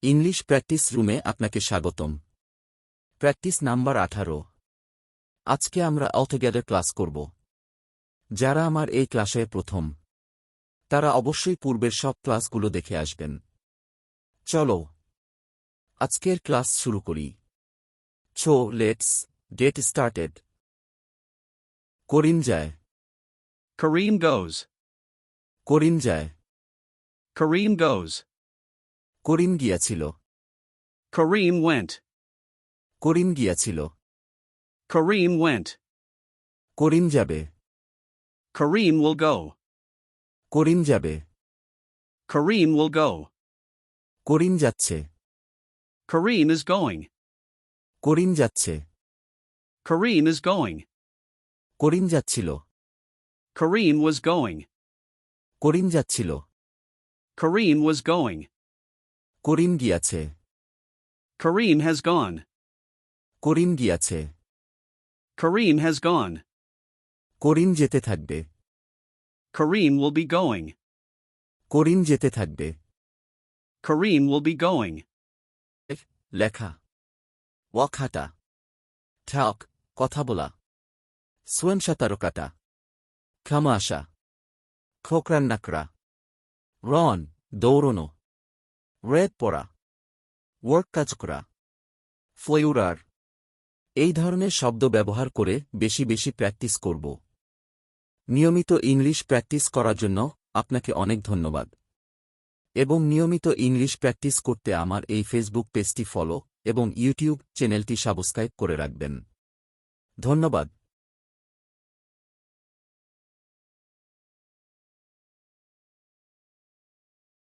English practice রুমে আপনাকে স্বাগতম। Practice number 18। আজকে আমরা অলটুগেদার ক্লাস করব। যারা আমার এই ক্লাসে প্রথম, তারা অবশ্যই পূর্বের সব ক্লাসগুলো দেখে আসবেন। চলো আজকের ক্লাস শুরু করি। Let's get started. করিম যায়। Kareem goes. করিম যায়। Kareem goes. করিম গিয়াছিল। Kareem went. করিম গিয়াছিল। Kareem went. করিম যাবে। Kareem will go. করিম যাবে। Kareem will go. করিম যাচ্ছে। Kareem is going. করিম যাচ্ছে। Kareem is going. করিম যাচ্ছিল। Kareem was going. করিম যাচ্ছিল। Kareem was going. করিম গিয়াছে। Kareem has gone. করিম গিয়াছে। Kareem has gone. করিম যেতে থাকবে। Kareem will be going. করিম যেতে থাকবে। Kareem will be going. লেখা, ওয়াক হাঁটা, ঠাক কথা বলা, সোয়েন সাঁতারো কাটা, খামা আসা, খোকরান নাকড়া, রন দৌড়নো, রেড পড়া, ওয়ার্ক কাজ করা, ফ্লেউরার। এই ধরনের শব্দ ব্যবহার করে বেশি বেশি প্র্যাকটিস করব। নিয়মিত ইংলিশ প্র্যাকটিস করার জন্য আপনাকে অনেক ধন্যবাদ। এবং নিয়মিত ইংলিশ প্র্যাকটিস করতে আমার এই ফেসবুক পেজটি ফলো এবং ইউটিউব চ্যানেলটি সাবস্ক্রাইব করে রাখবেন। ধন্যবাদ।